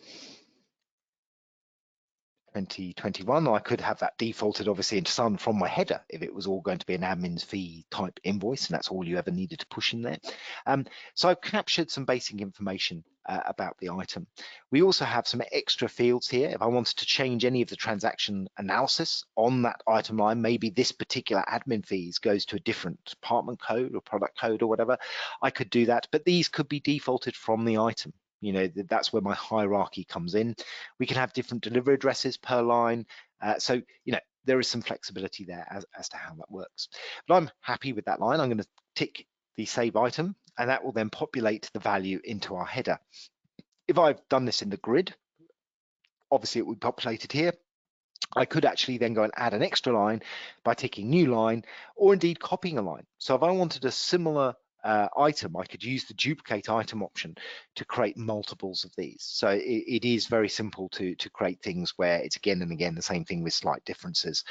[SPEAKER 1] 2021. I could have that defaulted obviously into Sun from my header if it was all going to be an admin's fee type invoice, and that's all you ever needed to push in there. So I've captured some basic information about the item. We also have some extra fields here. If I wanted to change any of the transaction analysis on that item line, maybe this particular admin fees goes to a different department code or product code or whatever, I could do that, but these could be defaulted from the item. You know, that's where my hierarchy comes in. We can have different delivery addresses per line. So, you know, there is some flexibility there as to how that works. But I'm happy with that line. I'm going to tick the save item, and that will then populate the value into our header. If I've done this in the grid, obviously it would populate it here. I could actually then go and add an extra line by ticking new line, or indeed copying a line. So if I wanted a similar item, I could use the duplicate item option to create multiples of these. So it is very simple to create things where it's again and again the same thing with slight differences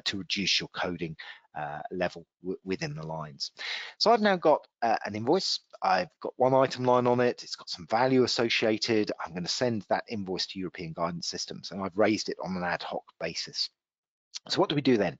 [SPEAKER 1] to reduce your coding level within the lines. So I've now got an invoice. I've got one item line on it. It's got some value associated. I'm going to send that invoice to European Guidance Systems, and I've raised it on an ad hoc basis. So what do we do then?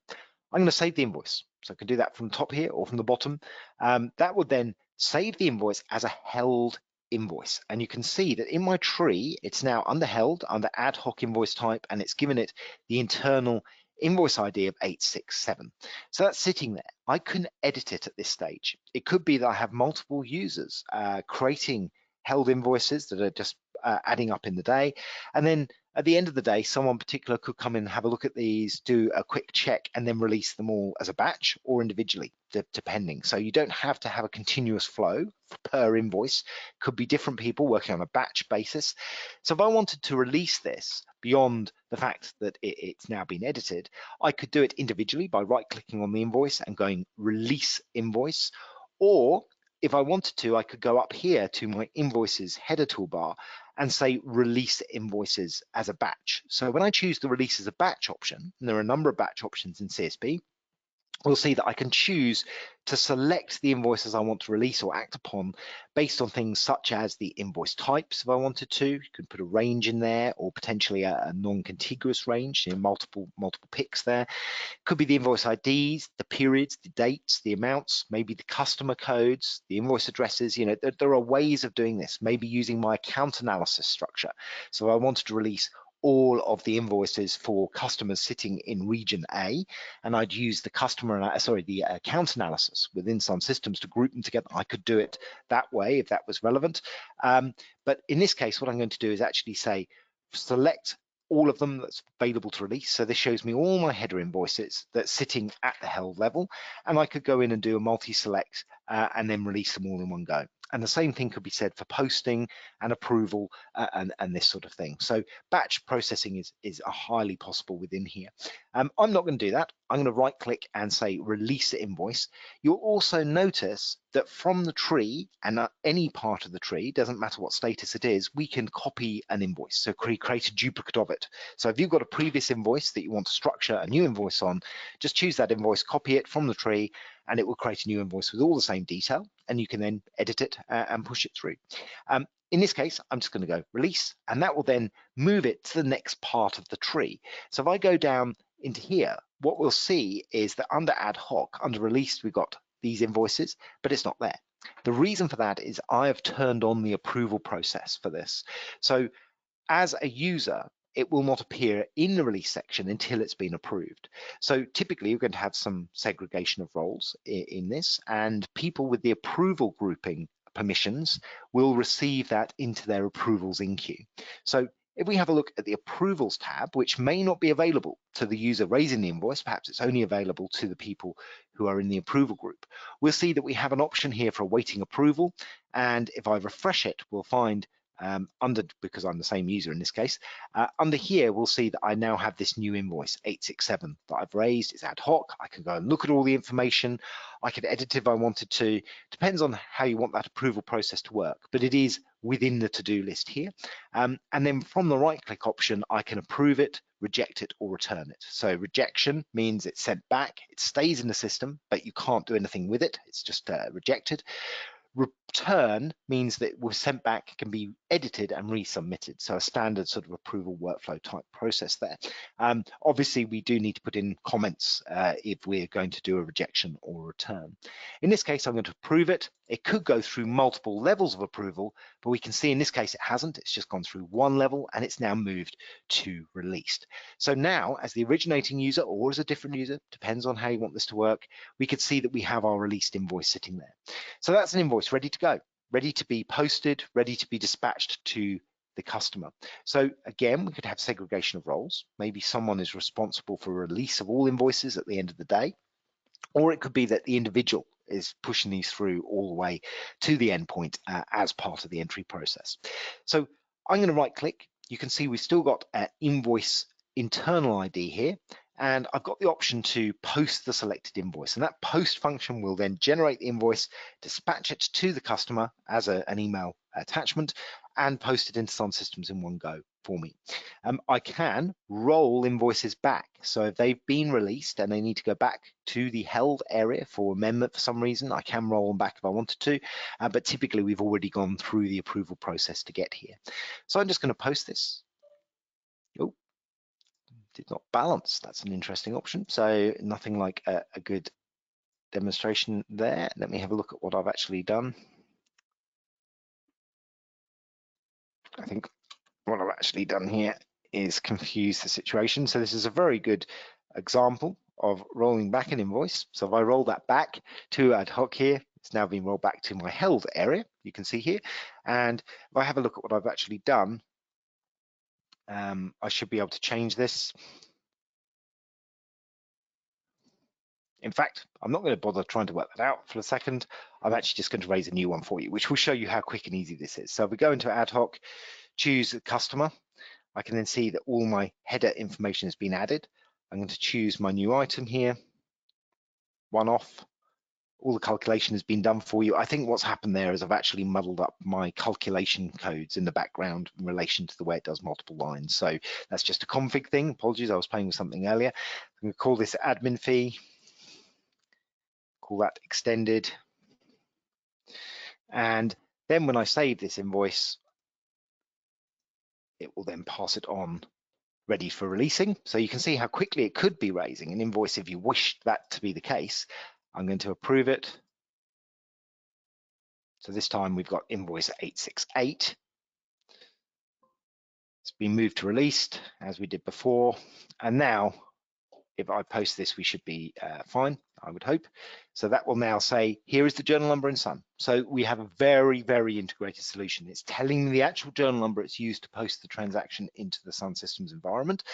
[SPEAKER 1] I'm going to save the invoice. So I can do that from the top here or from the bottom. That would then save the invoice as a held invoice. And you can see that in my tree, it's now under held, under ad hoc invoice type, and it's given it the internal invoice ID of 867. So that's sitting there. I can edit it at this stage. It could be that I have multiple users creating held invoices that are just adding up in the day. And then at the end of the day, someone particular could come in and have a look at these, do a quick check, and then release them all as a batch or individually, depending. So you don't have to have a continuous flow per invoice. Could be different people working on a batch basis. So if I wanted to release this beyond the fact that it's now been edited, I could do it individually by right-clicking on the invoice and going release invoice, or if I wanted to, I could go up here to my invoices header toolbar and say release invoices as a batch. So when I choose the release as a batch option, and there are a number of batch options in CSB, we'll see that I can choose to select the invoices I want to release or act upon based on things such as the invoice types if I wanted to. You can put a range in there, or potentially a non-contiguous range, you know, multiple picks there. Could be the invoice IDs, the periods, the dates, the amounts, maybe the customer codes, the invoice addresses. You know, there are ways of doing this, maybe using my account analysis structure. So I wanted to release all of the invoices for customers sitting in region A, and I'd use the the account analysis within SunSystems to group them together. I could do it that way if that was relevant. But in this case, what I'm going to do is actually say, select all of them that's available to release. So this shows me all my header invoices that's sitting at the held level, and I could go in and do a multi-select and then release them all in one go. And the same thing could be said for posting and approval and this sort of thing. So batch processing is highly possible within here. I'm not going to do that. I'm going to right click and say release invoice. You'll also notice that from the tree, and any part of the tree, doesn't matter what status it is, we can copy an invoice. So create a duplicate of it. So if you've got a previous invoice that you want to structure a new invoice on, just choose that invoice, copy it from the tree, and it will create a new invoice with all the same detail. and you can then edit it and push it through. In this case, I'm just going to go release, and that will then move it to the next part of the tree. So if I go down into here, what we'll see is that under ad hoc, under release, we've got these invoices, but it's not there. The reason for that is I have turned on the approval process for this. So as a user, it will not appear in the release section until it's been approved. So typically you're going to have some segregation of roles in this, and people with the approval grouping permissions will receive that into their approvals in queue. So if we have a look at the approvals tab, which may not be available to the user raising the invoice, perhaps it's only available to the people who are in the approval group, we'll see that we have an option here for awaiting approval. And if I refresh it, we'll find because I'm the same user in this case, under here we'll see that I now have this new invoice 867 that I've raised. It's ad hoc. I can go and look at all the information. I could edit if I wanted to. Depends on how you want that approval process to work, but it is within the to-do list here. And then from the right-click option, I can approve it, reject it, or return it. So rejection means it's sent back. It stays in the system, but you can't do anything with it. It's just rejected. Return means that it was sent back, can be edited and resubmitted. So a standard sort of approval workflow type process there. Obviously, we do need to put in comments if we're going to do a rejection or return. In this case, I'm going to approve it. It could go through multiple levels of approval, but we can see in this case it hasn't. It's just gone through one level and it's now moved to released. So now, as the originating user or as a different user, depends on how you want this to work, we could see that we have our released invoice sitting there. So that's an invoice ready to go, ready to be posted, ready to be dispatched to the customer. So again, we could have segregation of roles. Maybe someone is responsible for release of all invoices at the end of the day, or it could be that the individual is pushing these through all the way to the endpoint as part of the entry process. So I'm going to right click. You can see we've still got an invoice internal ID here, and I've got the option to post the selected invoice, and that post function will then generate the invoice, dispatch it to the customer as an email attachment, and post it into SunSystems in one go for me. I can roll invoices back. So if they've been released and they need to go back to the held area for amendment for some reason, I can roll them back if I wanted to, but typically we've already gone through the approval process to get here. So I'm just going to post this. Oh, did not balance. That's an interesting option. So nothing like a good demonstration there. Let me have a look at what I've actually done. I think what I've actually done here is confuse the situation. So this is a very good example of rolling back an invoice. So if I roll that back to ad hoc here, it's now been rolled back to my held area, you can see here. And if I have a look at what I've actually done, I should be able to change this. In fact, I'm not going to bother trying to work that out for a second. I'm actually just going to raise a new one for you, which will show you how quick and easy this is. So if we go into ad hoc, choose the customer, I can then see that all my header information has been added. I'm going to choose my new item here, one off. All the calculation has been done for you. I think what's happened there is I've actually muddled up my calculation codes in the background in relation to the way it does multiple lines. So that's just a config thing. Apologies, I was playing with something earlier. I'm going to call this admin fee, call that extended. And then when I save this invoice, it will then pass it on ready for releasing. So you can see how quickly it could be raising an invoice if you wished that to be the case. I'm going to approve it. So this time we've got invoice 868. It's been moved to released as we did before. And now if I post this, we should be fine, I would hope. So that will now say, here is the journal number in Sun. So we have a very, very integrated solution. It's telling me the actual journal number it's used to post the transaction into the SunSystems environment.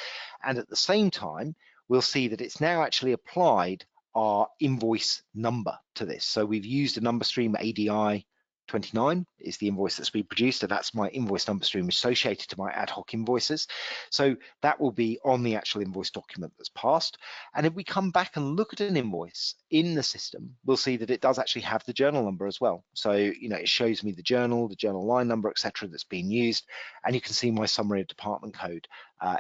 [SPEAKER 1] And at the same time, we'll see that it's now actually applied our invoice number to this. So we've used a number stream, ADI 29 is the invoice that's been produced, and that's my invoice number stream associated to my ad hoc invoices. So that will be on the actual invoice document that's passed. And if we come back and look at an invoice in the system, we'll see that it does actually have the journal number as well. So, you know, it shows me the journal line number, etc., that's being used, and you can see my summary of department code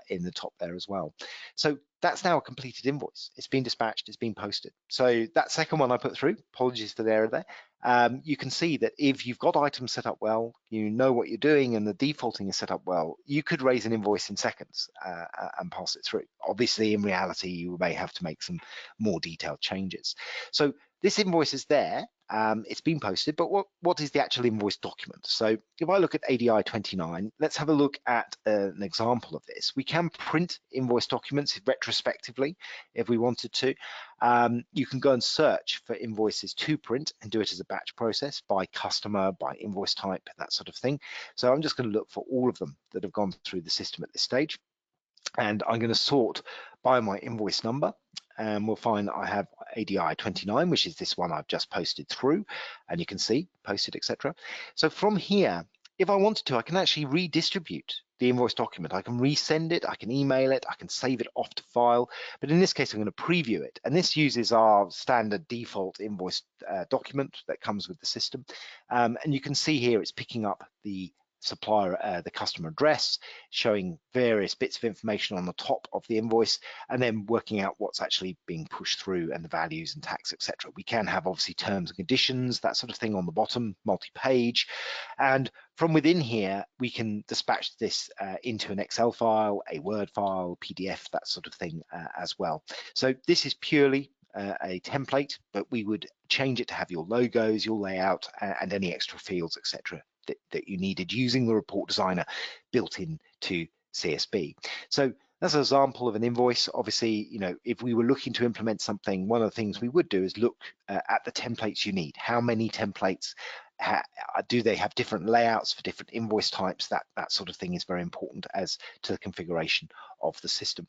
[SPEAKER 1] in the top there as well. So that's now a completed invoice. It's been dispatched, it's been posted. So that second one I put through, apologies for the error there. You can see that if you've got items set up well, you know what you're doing, and the defaulting is set up well, you could raise an invoice in seconds and pass it through. Obviously, in reality, you may have to make some more detailed changes. So this invoice is there. It's been posted, but what is the actual invoice document? So if I look at ADI 29, let's have a look at an example of this. We can print invoice documents retrospectively if we wanted to. You can go and search for invoices to print and do it as a batch process by customer, by invoice type, that sort of thing. So I'm just going to look for all of them that have gone through the system at this stage. And I'm going to sort by my invoice number, and we'll find I have ADI 29, which is this one I've just posted through, and you can see posted, etc. So from here, if I wanted to, I can actually redistribute the invoice document. I can resend it, I can email it, I can save it off to file, but in this case, I'm going to preview it. And this uses our standard default invoice document that comes with the system. And you can see here, it's picking up the supplier, the customer address, showing various bits of information on the top of the invoice, and then working out what's actually being pushed through and the values and tax, etc. We can have obviously terms and conditions, that sort of thing on the bottom, multi-page, and from within here we can dispatch this into an Excel file, a Word file, PDF, that sort of thing as well. So this is purely a template, but we would change it to have your logos, your layout, and any extra fields, etc. That you needed using the report designer built into CSB. So that's an example of an invoice. Obviously, you know, if we were looking to implement something, one of the things we would do is look at the templates you need. How many templates do they have? Different layouts for different invoice types? That sort of thing is very important as to the configuration of the system.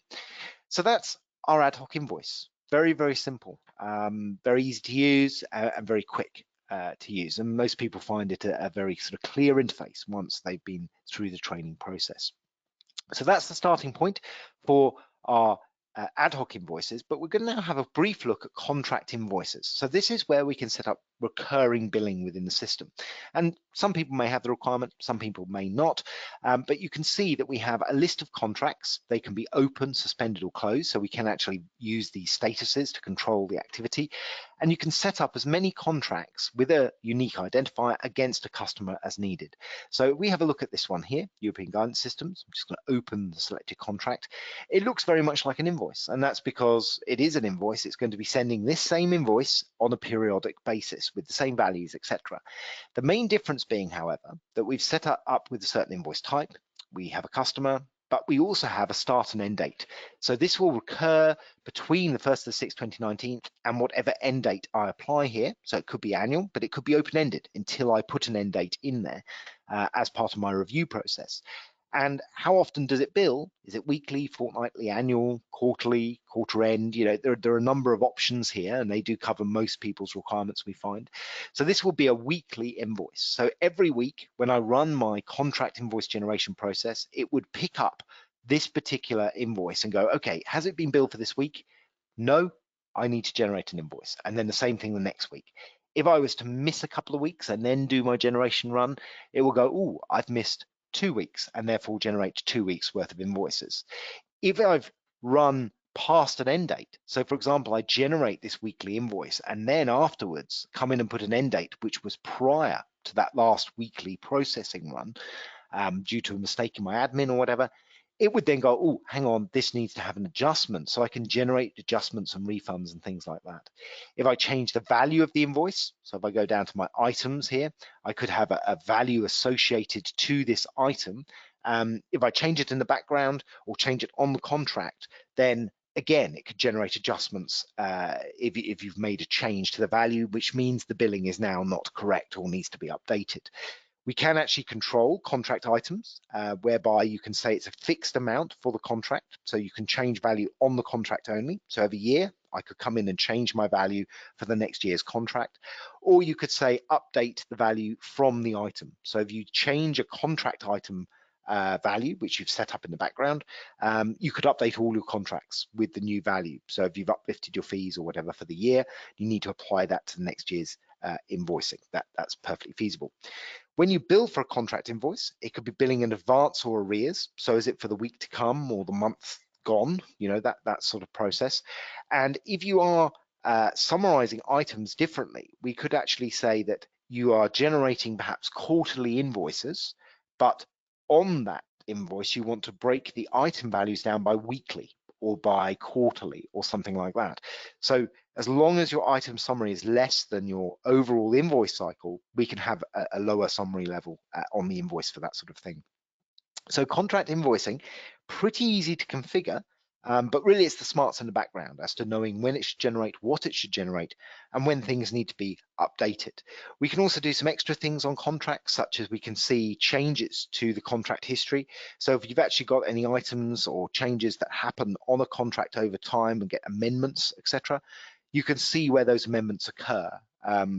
[SPEAKER 1] So that's our ad hoc invoice. Very, very simple, very easy to use and very quick to use. And most people find it a very sort of clear interface once they've been through the training process. So that's the starting point for our ad hoc invoices, but we're going to now have a brief look at contract invoices. So this is where we can set up recurring billing within the system. And some people may have the requirement, some people may not, but you can see that we have a list of contracts. They can be open, suspended, or closed, so we can actually use these statuses to control the activity. And you can set up as many contracts with a unique identifier against a customer as needed. So we have a look at this one here, European Guidance Systems. I'm just going to open the selected contract. It looks very much like an invoice, and that's because it is an invoice. It's going to be sending this same invoice on a periodic basis with the same values, etc. The main difference being, however, that we've set up with a certain invoice type. We have a customer, but we also have a start and end date. So this will recur between the 1st of the 6th, 2019 and whatever end date I apply here. So it could be annual, but it could be open-ended until I put an end date in there as part of my review process. And how often does it bill? Is it weekly, fortnightly, annual, quarterly, quarter end? You know, there are a number of options here, and they do cover most people's requirements, we find. So this will be a weekly invoice. So every week when I run my contract invoice generation process, it would pick up this particular invoice and go, okay, has it been billed for this week? No, I need to generate an invoice. And then the same thing the next week. If I was to miss a couple of weeks and then do my generation run, it will go, oh, I've missed 2 weeks, and therefore generate 2 weeks worth of invoices. If I've run past an end date, so for example, I generate this weekly invoice and then afterwards come in and put an end date which was prior to that last weekly processing run due to a mistake in my admin or whatever, it would then go, oh, hang on, this needs to have an adjustment. So I can generate adjustments and refunds and things like that. If I change the value of the invoice, so if I go down to my items here, I could have a value associated to this item. If I change it in the background or change it on the contract, then again, it could generate adjustments if you've made a change to the value, which means the billing is now not correct or needs to be updated. We can actually control contract items, whereby you can say it's a fixed amount for the contract. So you can change value on the contract only. So every year I could come in and change my value for the next year's contract. Or you could say update the value from the item. So if you change a contract item value, which you've set up in the background, you could update all your contracts with the new value. So if you've uplifted your fees or whatever for the year, you need to apply that to the next year's invoicing. That's perfectly feasible. When you bill for a contract invoice, it could be billing in advance or arrears. So is it for the week to come or the month gone, that sort of process. And if you are summarizing items differently, we could actually say that you are generating perhaps quarterly invoices, but on that invoice, you want to break the item values down by weekly or by quarterly or something like that. So as long as your item summary is less than your overall invoice cycle, we can have a lower summary level on the invoice for that sort of thing. So contract invoicing, pretty easy to configure, but really it's the smarts in the background as to knowing when it should generate, what it should generate, and when things need to be updated. We can also do some extra things on contracts, such as we can see changes to the contract history. So if you've actually got any items or changes that happen on a contract over time and get amendments, etc., you can see where those amendments occur.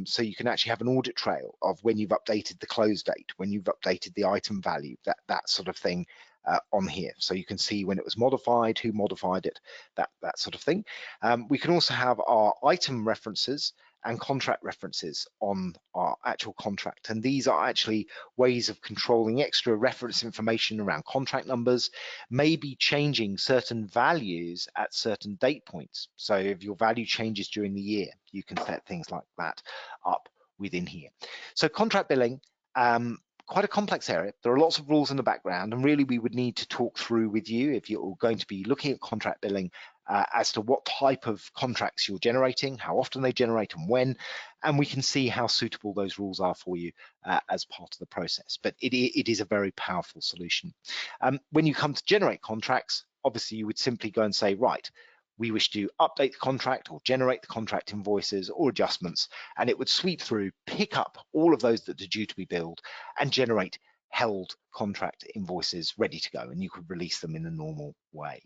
[SPEAKER 1] So you can actually have an audit trail of when you've updated the close date, when you've updated the item value, that sort of thing on here. So you can see when it was modified, who modified it, that sort of thing. We can also have our item references and contract references on our actual contract. And these are actually ways of controlling extra reference information around contract numbers, maybe changing certain values at certain date points. So if your value changes during the year, you can set things like that up within here. So contract billing, quite a complex area. There are lots of rules in the background, and really we would need to talk through with you if you're going to be looking at contract billing as to what type of contracts you're generating, how often they generate and when, and we can see how suitable those rules are for you as part of the process. But it is a very powerful solution. When you come to generate contracts, obviously you would simply go and say, right, we wish to update the contract or generate the contract invoices or adjustments, and it would sweep through, pick up all of those that are due to be billed and generate held contract invoices ready to go, and you could release them in the normal way.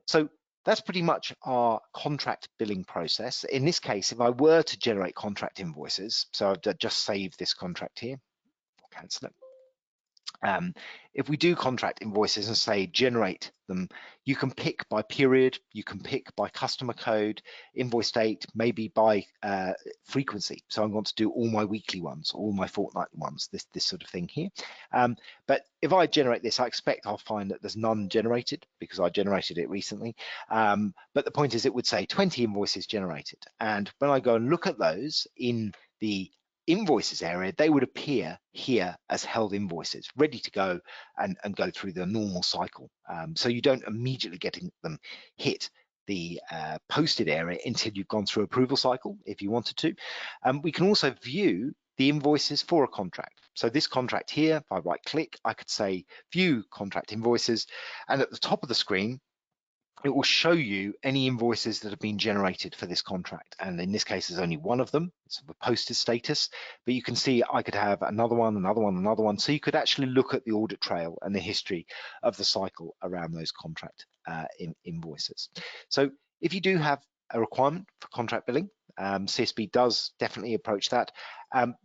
[SPEAKER 1] So that's pretty much our contract billing process. In this case, if I were to generate contract invoices, so I've just saved this contract here, cancel it. If we do contract invoices and say generate them, you can pick by period, you can pick by customer code, invoice date, maybe by frequency. So I want to do all my weekly ones, all my fortnightly ones, this sort of thing here. But if I generate this, I expect I'll find that there's none generated because I generated it recently. But the point is it would say 20 invoices generated. And when I go and look at those in the invoices area, they would appear here as held invoices, ready to go and go through the normal cycle. So you don't immediately get them hit the posted area until you've gone through approval cycle, if you wanted to. We can also view the invoices for a contract. So this contract here, if I right click, I could say view contract invoices, and at the top of the screen, it will show you any invoices that have been generated for this contract. And in this case, there's only one of them. It's the posted status, but you can see I could have another one, another one, another one. So you could actually look at the audit trail and the history of the cycle around those contract invoices. So if you do have a requirement for contract billing, CSB does definitely approach that,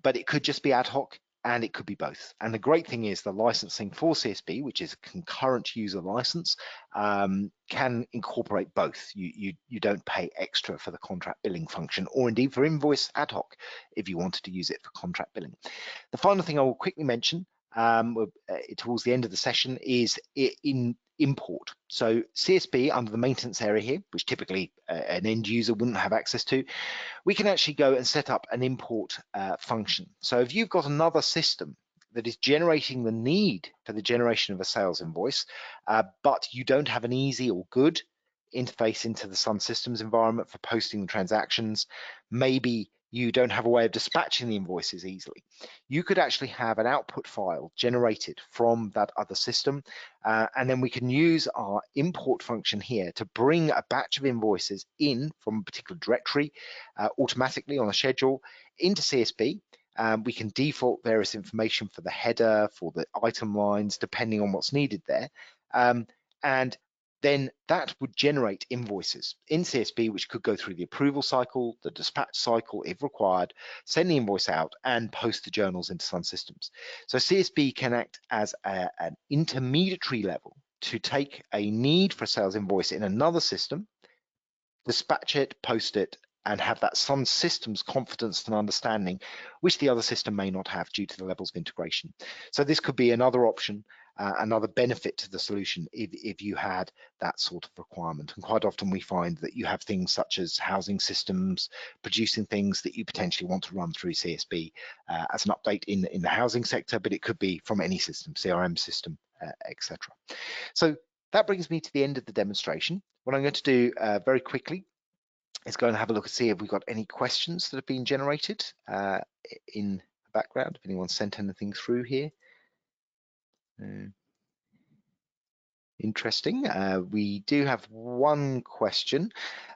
[SPEAKER 1] but it could just be ad hoc, and it could be both. And the great thing is the licensing for CSB, which is a concurrent user license, can incorporate both. You don't pay extra for the contract billing function, or indeed for invoice ad hoc if you wanted to use it for contract billing. The final thing I will quickly mention towards the end of the session is in import. So CSB, under the maintenance area here, which typically an end user wouldn't have access to, we can actually go and set up an import function. So if you've got another system that is generating the need for the generation of a sales invoice, but you don't have an easy or good interface into the SunSystems environment for posting the transactions, maybe you don't have a way of dispatching the invoices easily, you could actually have an output file generated from that other system, and then we can use our import function here to bring a batch of invoices in from a particular directory automatically on a schedule into CSB. We can default various information for the header, for the item lines, depending on what's needed there. And then that would generate invoices in CSB, which could go through the approval cycle, the dispatch cycle if required, send the invoice out, and post the journals into SunSystems. So CSB can act as an intermediary level to take a need for a sales invoice in another system, dispatch it, post it, and have that SunSystems confidence and understanding, which the other system may not have due to the levels of integration. So this could be another option another benefit to the solution if you had that sort of requirement. And quite often we find that you have things such as housing systems producing things that you potentially want to run through CSB as an update in the housing sector, but it could be from any system, CRM system, etc. So that brings me to the end of the demonstration. What I'm going to do very quickly is go and have a look and see if we've got any questions that have been generated in the background, if anyone's sent anything through here. Interesting. We do have one question,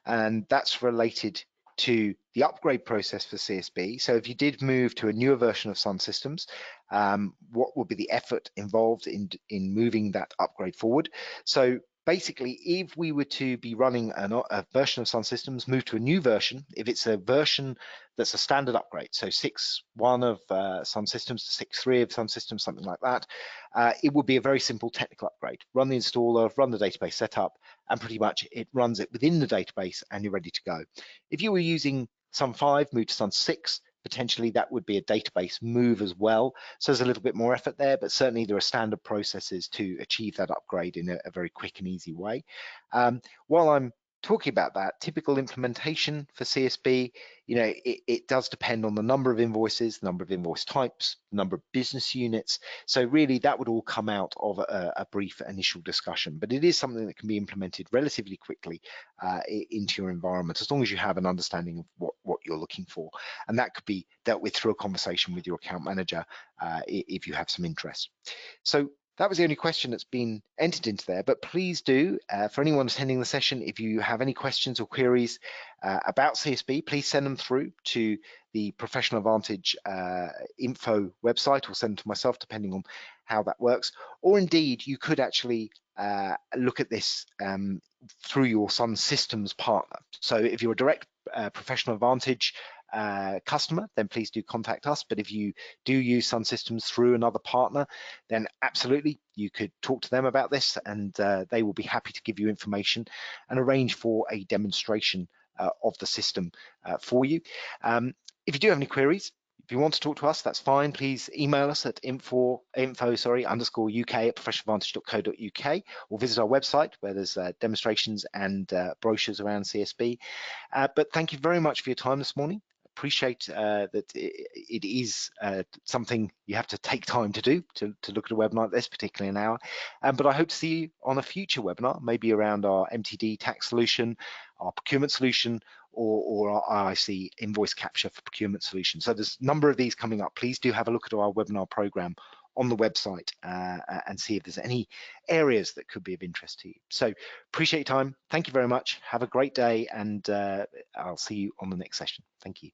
[SPEAKER 1] and that's related to the upgrade process for CSB. So if you did move to a newer version of SunSystems, what would be the effort involved in moving that upgrade forward? So basically, if we were to be running a version of SunSystems, move to a new version, if it's a version that's a standard upgrade, so 6.1 of SunSystems to 6.3 of SunSystems, something like that, it would be a very simple technical upgrade. Run the installer, run the database setup, and pretty much it runs it within the database and you're ready to go. If you were using Sun 5, move to Sun 6, potentially that would be a database move as well. So there's a little bit more effort there, but certainly there are standard processes to achieve that upgrade in a very quick and easy way. While I'm talking about that, typical implementation for CSB, it does depend on the number of invoices, the number of invoice types, the number of business units. So really that would all come out of a brief initial discussion, but it is something that can be implemented relatively quickly into your environment, as long as you have an understanding of what you're looking for. And that could be dealt with through a conversation with your account manager if you have some interest. So that was the only question that's been entered into there, but please do, for anyone attending the session, if you have any questions or queries about CSB, please send them through to the Professional Advantage info website, or send them to myself, depending on how that works. Or indeed, you could actually look at this through your SunSystems partner. So if you're a direct Professional Advantage customer, then please do contact us. But if you do use SunSystems through another partner, then absolutely you could talk to them about this, and they will be happy to give you information and arrange for a demonstration of the system for you. If you do have any queries, if you want to talk to us, that's fine. Please email us at info_uk@professionaladvantage.co.uk, or visit our website where there's demonstrations and brochures around CSB. But thank you very much for your time this morning. Appreciate that it is something you have to take time to do, to look at a webinar like this, particularly an hour. But I hope to see you on a future webinar, maybe around our MTD tax solution, our procurement solution, or our IIC invoice capture for procurement solution. So there's a number of these coming up. Please do have a look at our webinar program on the website and see if there's any areas that could be of interest to you. So appreciate your time. Thank you very much. Have a great day, and I'll see you on the next session. Thank you.